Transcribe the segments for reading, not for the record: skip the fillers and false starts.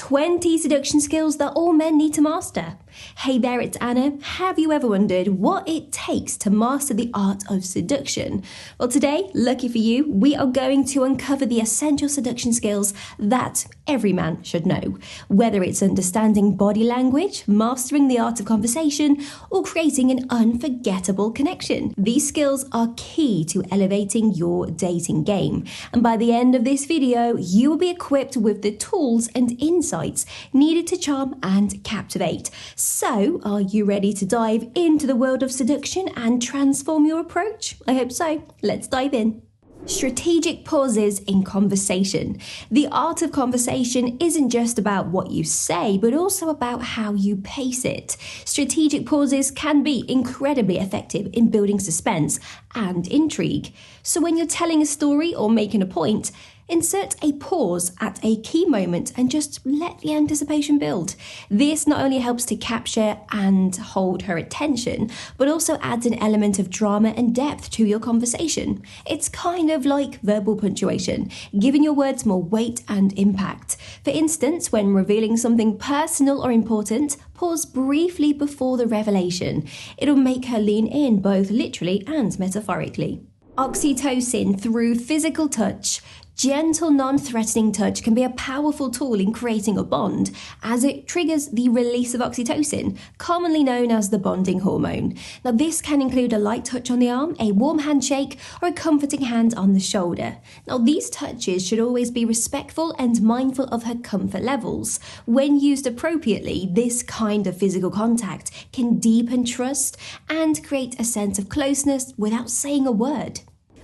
20 seduction skills that all men need to master. Hey there, it's Anna. Have you ever wondered what it takes to master the art of seduction? Well, today, lucky for you, we are going to uncover the essential seduction skills that every man should know. Whether it's understanding body language, mastering the art of conversation, or creating an unforgettable connection. These skills are key to elevating your dating game. And by the end of this video, you will be equipped with the tools and insights needed to charm and captivate. So, are you ready to dive into the world of seduction and transform your approach? I hope so. Let's dive in. Strategic pauses in conversation. The art of conversation isn't just about what you say, but also about how you pace it. Strategic pauses can be incredibly effective in building suspense and intrigue. So when you're telling a story or making a point, insert a pause at a key moment and just let the anticipation build. This not only helps to capture and hold her attention, but also adds an element of drama and depth to your conversation. It's kind of like verbal punctuation, giving your words more weight and impact. For instance, when revealing something personal or important, pause briefly before the revelation. It'll make her lean in both literally and metaphorically. Oxytocin through physical touch. Gentle, non-threatening touch can be a powerful tool in creating a bond, as it triggers the release of oxytocin, commonly known as the bonding hormone. Now, this can include a light touch on the arm, a warm handshake, or a comforting hand on the shoulder. Now, these touches should always be respectful and mindful of her comfort levels. When used appropriately, this kind of physical contact can deepen trust and create a sense of closeness without saying a word.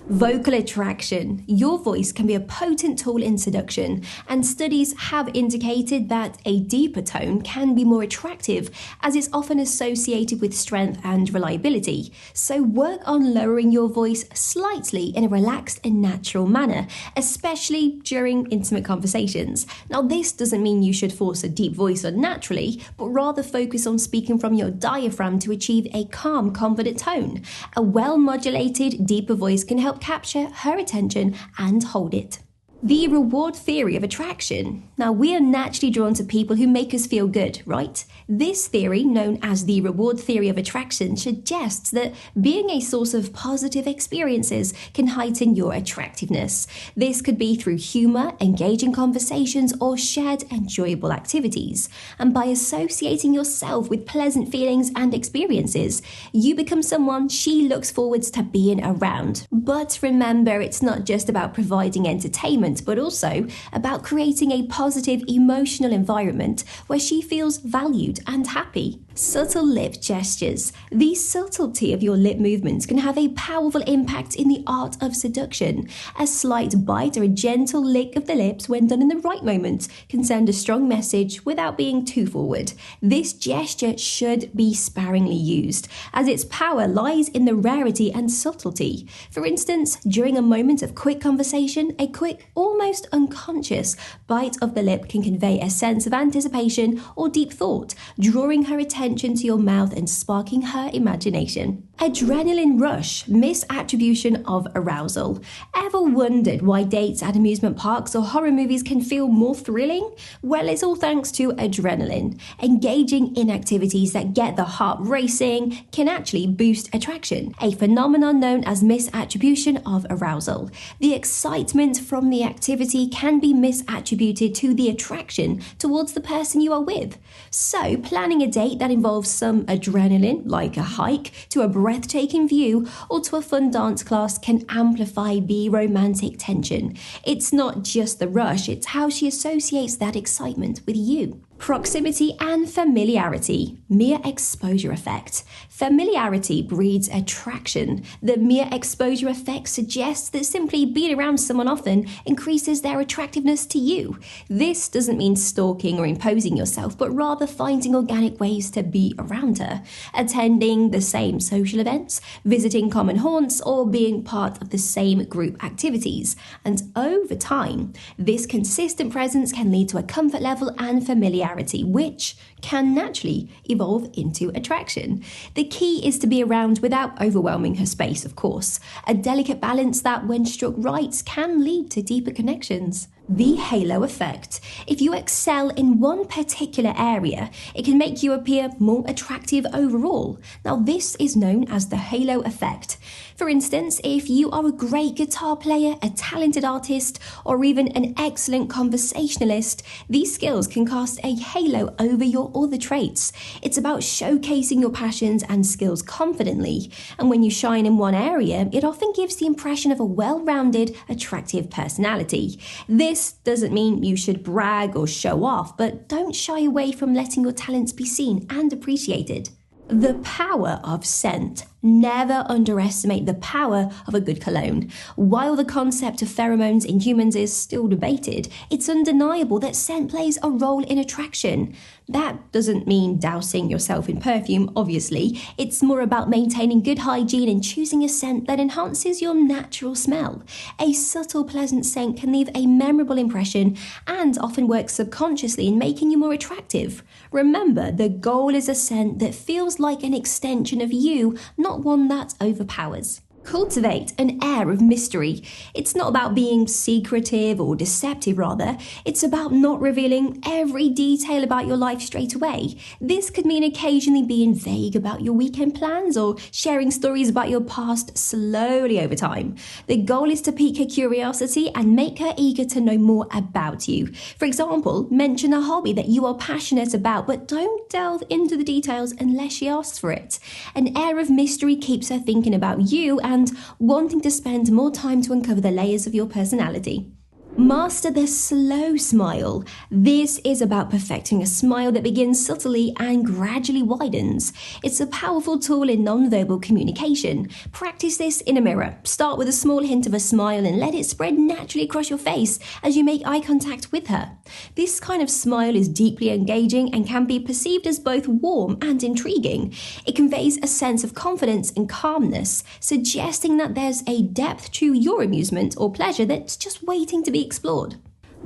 Vocal attraction. Your voice can be a potent tool in seduction, and studies have indicated that a deeper tone can be more attractive as it's often associated with strength and reliability. So work on lowering your voice slightly in a relaxed and natural manner, especially during intimate conversations. Now, this doesn't mean you should force a deep voice unnaturally, but rather focus on speaking from your diaphragm to achieve a calm, confident tone. A well-modulated, deeper voice can help capture her attention and hold it. The reward theory of attraction. Now, we are naturally drawn to people who make us feel good, right? This theory, known as the reward theory of attraction, suggests that being a source of positive experiences can heighten your attractiveness. This could be through humor, engaging conversations, or shared enjoyable activities. And by associating yourself with pleasant feelings and experiences, you become someone she looks forward to being around. But remember, it's not just about providing entertainment, but also about creating a positive emotional environment where she feels valued and happy. Subtle lip gestures. The subtlety of your lip movements can have a powerful impact in the art of seduction. A slight bite or a gentle lick of the lips, when done in the right moment, can send a strong message without being too forward. This gesture should be sparingly used, as its power lies in the rarity and subtlety. For instance, during a moment of quick conversation, a quick, almost unconscious bite of the lip can convey a sense of anticipation or deep thought, drawing her attention to your mouth and sparking her imagination. Adrenaline rush, misattribution of arousal. Ever wondered why dates at amusement parks or horror movies can feel more thrilling? Well, it's all thanks to adrenaline. Engaging in activities that get the heart racing can actually boost attraction, a phenomenon known as misattribution of arousal. The excitement from the activity can be misattributed to the attraction towards the person you are with. So, planning a date that involves some adrenaline, like a hike, to a breathtaking view, or to a fun dance class can amplify the romantic tension. It's not just the rush, it's how she associates that excitement with you. Proximity and familiarity. Mere exposure effect. Familiarity breeds attraction. The mere exposure effect suggests that simply being around someone often increases their attractiveness to you. This doesn't mean stalking or imposing yourself, but rather finding organic ways to be around her. Attending the same social events, visiting common haunts, or being part of the same group activities. And over time, this consistent presence can lead to a comfort level and familiarity, which can naturally evolve into attraction. The key is to be around without overwhelming her space, of course. A delicate balance that, when struck right, can lead to deeper connections. The halo effect. If you excel in one particular area, it can make you appear more attractive overall. Now, this is known as the halo effect. For instance, if you are a great guitar player, a talented artist, or even an excellent conversationalist, these skills can cast a halo over your other traits. It's about showcasing your passions and skills confidently. And when you shine in one area, it often gives the impression of a well-rounded, attractive personality. This doesn't mean you should brag or show off, but don't shy away from letting your talents be seen and appreciated. The power of scent. Never underestimate the power of a good cologne. While the concept of pheromones in humans is still debated, it's undeniable that scent plays a role in attraction. That doesn't mean dousing yourself in perfume, obviously. It's more about maintaining good hygiene and choosing a scent that enhances your natural smell. A subtle, pleasant scent can leave a memorable impression and often works subconsciously in making you more attractive. Remember, the goal is a scent that feels like an extension of you, not one that overpowers. Cultivate an air of mystery. It's not about being secretive or deceptive, rather. It's about not revealing every detail about your life straight away. This could mean occasionally being vague about your weekend plans or sharing stories about your past slowly over time. The goal is to pique her curiosity and make her eager to know more about you. For example, mention a hobby that you are passionate about, but don't delve into the details unless she asks for it. An air of mystery keeps her thinking about you and wanting to spend more time to uncover the layers of your personality. Master the slow smile. This is about perfecting a smile that begins subtly and gradually widens. It's a powerful tool in nonverbal communication. Practice this in a mirror. Start with a small hint of a smile and let it spread naturally across your face as you make eye contact with her. This kind of smile is deeply engaging and can be perceived as both warm and intriguing. It conveys a sense of confidence and calmness, suggesting that there's a depth to your amusement or pleasure that's just waiting to be explored.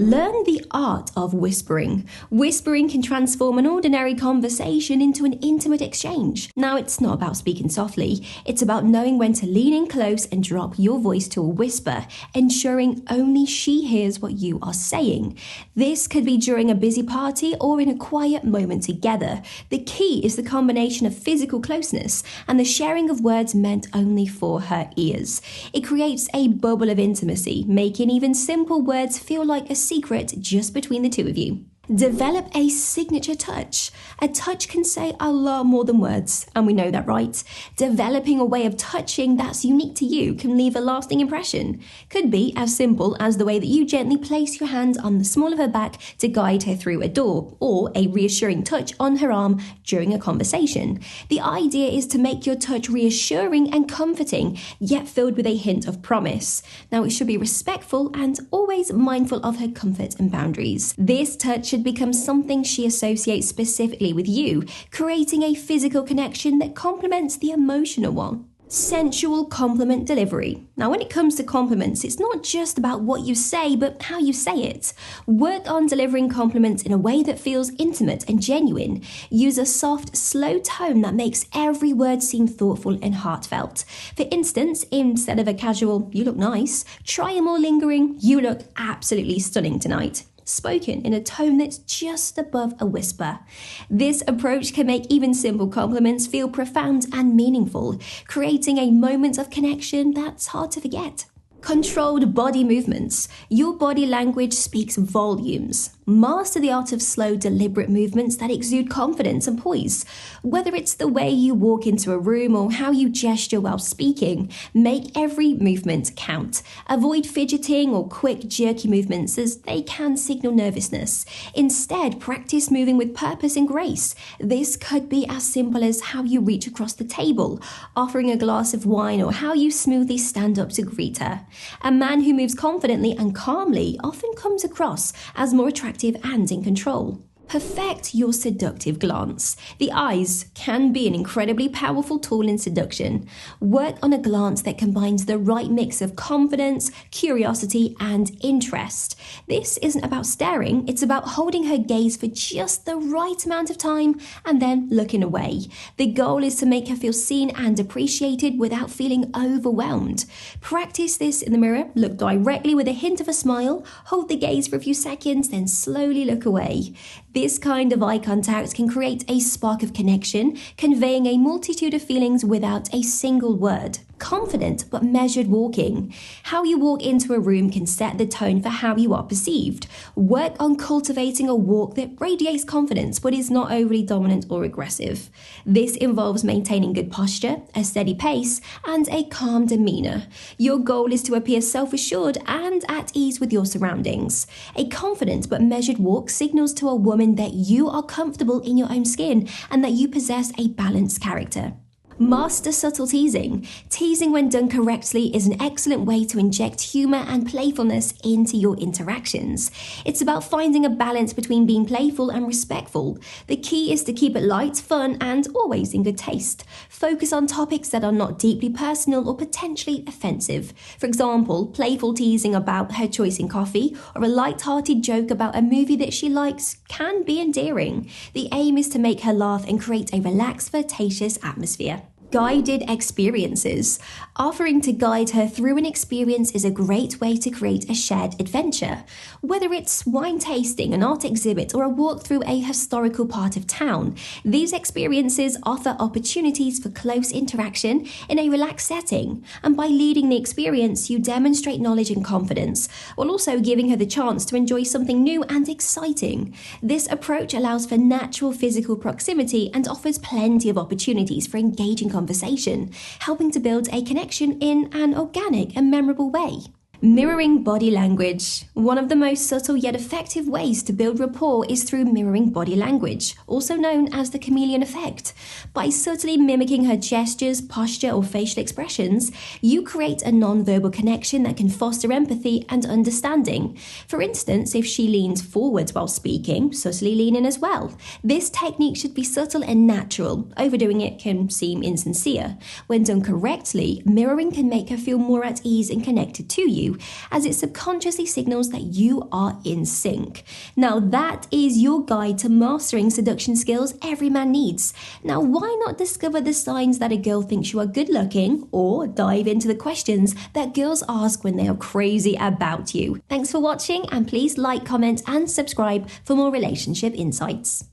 Learn the art of whispering. Whispering can transform an ordinary conversation into an intimate exchange. Now, it's not about speaking softly. It's about knowing when to lean in close and drop your voice to a whisper, ensuring only she hears what you are saying. This could be during a busy party or in a quiet moment together. The key is the combination of physical closeness and the sharing of words meant only for her ears. It creates a bubble of intimacy, making even simple words feel like a secret just between the two of you. Develop a signature touch. A touch can say a lot more than words, and we know that, right? Developing a way of touching that's unique to you can leave a lasting impression. Could be as simple as the way that you gently place your hand on the small of her back to guide her through a door, or a reassuring touch on her arm during a conversation. The idea is to make your touch reassuring and comforting, yet filled with a hint of promise. Now, it should be respectful and always mindful of her comfort and boundaries. This touch should become something she associates specifically with you, creating a physical connection that complements the emotional one. Sensual compliment delivery. Now, when it comes to compliments, it's not just about what you say, but how you say it. Work on delivering compliments in a way that feels intimate and genuine. Use a soft, slow tone that makes every word seem thoughtful and heartfelt. For instance, instead of a casual, "You look nice," try a more lingering, "You look absolutely stunning tonight," spoken in a tone that's just above a whisper. This approach can make even simple compliments feel profound and meaningful, creating a moment of connection that's hard to forget. Controlled body movements. Your body language speaks volumes. Master the art of slow, deliberate movements that exude confidence and poise. Whether it's the way you walk into a room or how you gesture while speaking, make every movement count. Avoid fidgeting or quick, jerky movements as they can signal nervousness. Instead, practice moving with purpose and grace. This could be as simple as how you reach across the table, offering a glass of wine, or how you smoothly stand up to greet her. A man who moves confidently and calmly often comes across as more attractive and in control. Perfect your seductive glance. The eyes can be an incredibly powerful tool in seduction. Work on a glance that combines the right mix of confidence, curiosity, and interest. This isn't about staring, it's about holding her gaze for just the right amount of time and then looking away. The goal is to make her feel seen and appreciated without feeling overwhelmed. Practice this in the mirror. Look directly with a hint of a smile, hold the gaze for a few seconds, then slowly look away. This kind of eye contact can create a spark of connection, conveying a multitude of feelings without a single word. Confident but measured walking. How you walk into a room can set the tone for how you are perceived. Work on cultivating a walk that radiates confidence but is not overly dominant or aggressive. This involves maintaining good posture, a steady pace, and a calm demeanor. Your goal is to appear self-assured and at ease with your surroundings. A confident but measured walk signals to a woman that you are comfortable in your own skin and that you possess a balanced character. Master subtle teasing. Teasing, when done correctly, is an excellent way to inject humor and playfulness into your interactions. It's about finding a balance between being playful and respectful. The key is to keep it light, fun, and always in good taste. Focus on topics that are not deeply personal or potentially offensive. For example, playful teasing about her choice in coffee or a light-hearted joke about a movie that she likes can be endearing. The aim is to make her laugh and create a relaxed, flirtatious atmosphere. Guided experiences. Offering to guide her through an experience is a great way to create a shared adventure. Whether it's wine tasting, an art exhibit, or a walk through a historical part of town, these experiences offer opportunities for close interaction in a relaxed setting. And by leading the experience, you demonstrate knowledge and confidence, while also giving her the chance to enjoy something new and exciting. This approach allows for natural physical proximity and offers plenty of opportunities for engaging conversation, helping to build a connection in an organic and memorable way. Mirroring body language. One of the most subtle yet effective ways to build rapport is through mirroring body language, also known as the chameleon effect. By subtly mimicking her gestures, posture, or facial expressions, you create a non-verbal connection that can foster empathy and understanding. For instance, if she leans forwards while speaking, subtly lean in as well. This technique should be subtle and natural. Overdoing it can seem insincere. When done correctly, mirroring can make her feel more at ease and connected to you, as it subconsciously signals that you are in sync. Now that is your guide to mastering seduction skills every man needs. Now why not discover the signs that a girl thinks you are good looking, or dive into the questions that girls ask when they are crazy about you. Thanks for watching, and please like, comment and subscribe for more relationship insights.